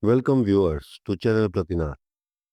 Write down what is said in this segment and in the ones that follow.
Welcome viewers to channel Pratinath.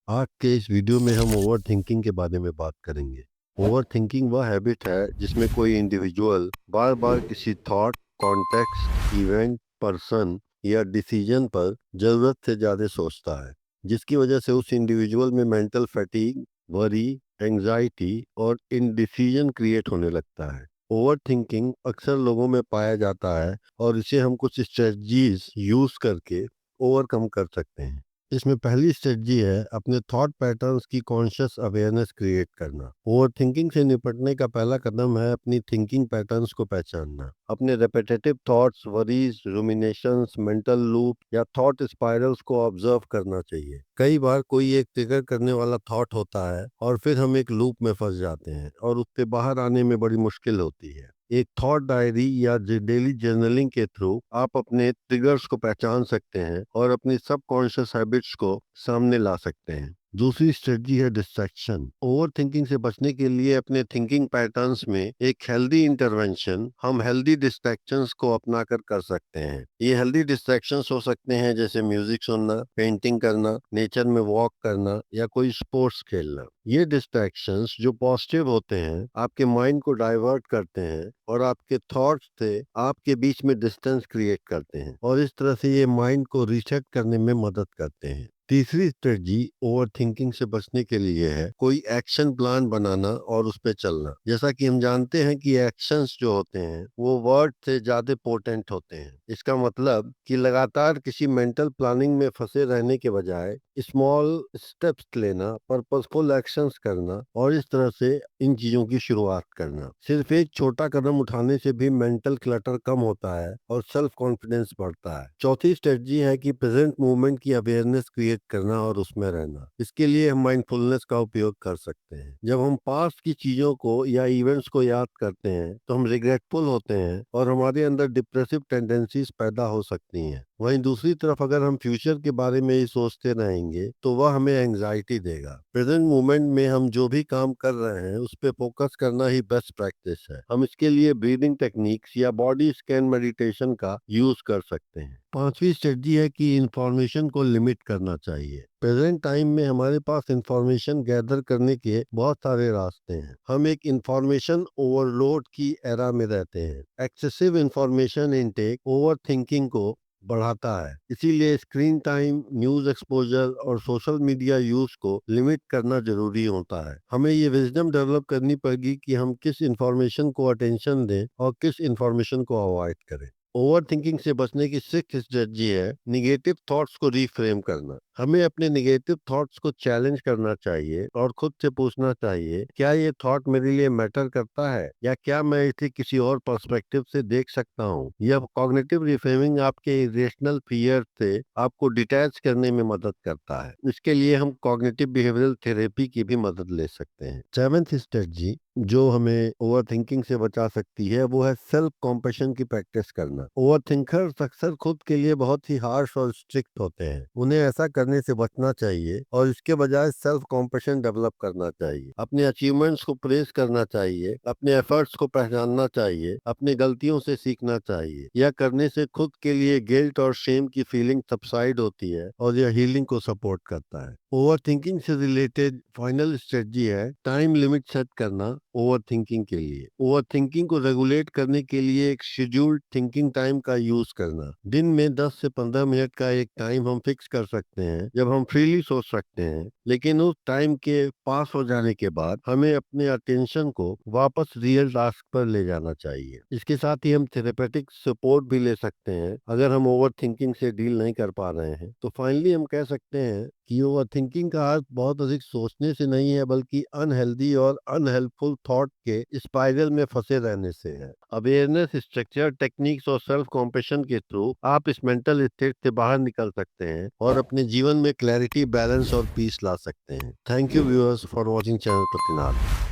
आज के इस वीडियो में हम ओवर थिंकिंग के बारे में बात करेंगे। ओवर थिंकिंग वह हैबिट है जिसमें कोई इंडिविजुअल बार बार किसी थॉट, कॉन्टेक्स्ट, इवेंट, पर्सन या डिसीजन पर जरूरत से ज्यादा सोचता है, जिसकी वजह से उस इंडिविजुअल में मेंटल फैटीग, वरी, एंजाइटी और इनडिसीजन क्रिएट होने लगता है। ओवर थिंकिंग अक्सर लोगों में पाया जाता है और इसे हम कुछ स्ट्रेटजीज यूज करके ओवरकम कर सकते हैं। इसमें पहली स्ट्रेटजी है अपने थॉट पैटर्न्स की कॉन्शियस अवेयरनेस क्रिएट करना। ओवर थिंकिंग से निपटने का पहला कदम है अपनी थिंकिंग पैटर्न्स को पहचानना। अपने repetitive thoughts, worries, ruminations, mental loop या थॉट स्पाइरल्स को ऑब्जर्व करना चाहिए। कई बार कोई एक ट्रिगर करने वाला थॉट होता है और फिर हम एक लूप में फंस जाते हैं और उससे बाहर आने में बड़ी मुश्किल होती है। एक थॉट डायरी या डेली जर्नलिंग के थ्रू आप अपने ट्रिगर्स को पहचान सकते हैं और अपनी सबकॉन्शियस हैबिट्स को सामने ला सकते हैं। दूसरी स्ट्रेटजी है डिस्ट्रैक्शन। ओवर थिंकिंग से बचने के लिए अपने थिंकिंग पैटर्न्स में एक हेल्दी इंटरवेंशन हम हेल्दी डिस्ट्रैक्शंस को अपना कर सकते हैं। ये हेल्दी डिस्ट्रैक्शंस हो सकते हैं जैसे म्यूजिक सुनना, पेंटिंग करना, नेचर में वॉक करना या कोई स्पोर्ट्स खेलना। ये डिस्ट्रैक्शंस जो पॉजिटिव होते हैं आपके माइंड को डाइवर्ट करते हैं और आपके थॉट्स से आपके बीच में डिस्टेंस क्रिएट करते हैं और इस तरह से ये माइंड को रीसेट करने में मदद करते हैं। तीसरी स्ट्रेटजी ओवर थिंकिंग से बचने के लिए है कोई एक्शन प्लान बनाना और उस पे चलना। जैसा कि हम जानते हैं कि एक्शंस जो होते हैं वो वर्ड से ज्यादा पोटेंट होते हैं। इसका मतलब कि लगातार किसी मेंटल प्लानिंग में फंसे रहने के बजाय स्मॉल स्टेप्स लेना, पर्पसफुल एक्शंस करना और इस तरह से इन चीजों की शुरुआत करना। सिर्फ एक छोटा कदम उठाने से भी मेंटल क्लटर कम होता है और सेल्फ कॉन्फिडेंस बढ़ता है। चौथी स्ट्रेटजी है कि प्रेजेंट मोमेंट की अवेयरनेस क्रिएट करना और उसमें रहना। इसके लिए हम माइंडफुलनेस का उपयोग कर सकते हैं। जब हम पास्ट की चीजों को या इवेंट्स को याद करते हैं तो हम रिग्रेटफुल होते हैं और हमारे अंदर डिप्रेसिव टेंडेंसीज पैदा हो सकती हैं। वहीं दूसरी तरफ अगर हम फ्यूचर के बारे में ही सोचते रहेंगे तो वह हमें एंग्जाइटी देगा। प्रेजेंट मोमेंट में हम जो भी काम कर रहे हैं उस पे फोकस करना ही बेस्ट प्रैक्टिस है। हम इसके लिए ब्रीदिंग टेक्निक्स या बॉडी स्कैन मेडिटेशन का यूज कर सकते हैं। पांचवी स्ट्रेटजी है कि इंफॉर्मेशन को लिमिट करना चाहिए। प्रेजेंट टाइम में हमारे पास इंफॉर्मेशन गैदर करने के बहुत सारे रास्ते हैं। हम एक इंफॉर्मेशन ओवरलोड की एरा में रहते हैं। Excessive information intake over thinking को बढ़ाता है। इसीलिए स्क्रीन टाइम, न्यूज एक्सपोजर और सोशल मीडिया यूज को लिमिट करना जरूरी होता है। हमें ये विजडम डेवलप करनी पड़ेगी कि हम किस इंफॉर्मेशन को अटेंशन दें और किस इंफॉर्मेशन को अवॉइड करें। ओवर थिंकिंग से बचने की सिक्स्थ स्ट्रेटजी है निगेटिव थॉट्स को रीफ्रेम करना। हमें अपने निगेटिव थॉट्स को चैलेंज करना चाहिए और खुद से पूछना चाहिए, क्या ये थॉट मेरे लिए मैटर करता है या क्या मैं इसे किसी और पर्सपेक्टिव से देख सकता हूँ। यह कॉग्निटिव रिफ्रेमिंग आपके इरेशनल फियर से आपको डिटैच करने में मदद करता है। इसके लिए हम कॉग्निटिव बिहेवियरल थेरेपी की भी मदद ले सकते हैं। सेवेंथ स्ट्रेटजी जो हमें ओवर थिंकिंग से बचा सकती है वो है सेल्फ कॉम्पेशन की प्रैक्टिस करना। ओवर थिंकर्स अक्सर खुद के लिए बहुत ही हार्श और स्ट्रिक्ट होते हैं। उन्हें ऐसा करने से बचना चाहिए और इसके बजाय सेल्फ कॉम्पेशन डेवलप करना चाहिए। अपने अचीवमेंट्स को प्रेस करना चाहिए, अपने एफर्ट्स को पहचानना चाहिए, अपनी गलतियों से सीखना चाहिए। यह करने से खुद के लिए गिल्ट और शेम की फीलिंग सबसाइड होती है और यह हीलिंग को सपोर्ट करता है। ओवर थिंकिंग से रिलेटेड फाइनल स्ट्रेटजी है टाइम लिमिट सेट करना। ओवर थिंकिंग के लिए ओवर थिंकिंग को रेगुलेट करने के लिए एक शेड्यूल्ड थिंकिंग टाइम का यूज करना। दिन में 10 से 15 मिनट का एक टाइम हम फिक्स कर सकते हैं जब हम फ्रीली सोच सकते हैं, लेकिन उस टाइम के पास हो जाने के बाद हमें अपने अटेंशन को वापस रियल टास्क पर ले जाना चाहिए। इसके साथ ही हम थेरेपेटिक सपोर्ट भी ले सकते हैं अगर हम ओवर थिंकिंग से डील नहीं कर पा रहे हैं। तो फाइनली हम कह सकते हैं कि ओवर थिंकिंग का अर्थ बहुत अधिक सोचने से नहीं है बल्कि अनहेल्दी और अनहेल्पफुल थॉट के स्पाइरल में फंसे रहने से है। अवेयरनेस, स्ट्रक्चर, टेक्निक्स और सेल्फ कॉम्पेशन के थ्रू आप इस मेंटल स्टेट से बाहर निकल सकते हैं और अपने जीवन में क्लैरिटी, बैलेंस और पीस ला सकते हैं। Thank you viewers for watching channel प्रतिनाथ।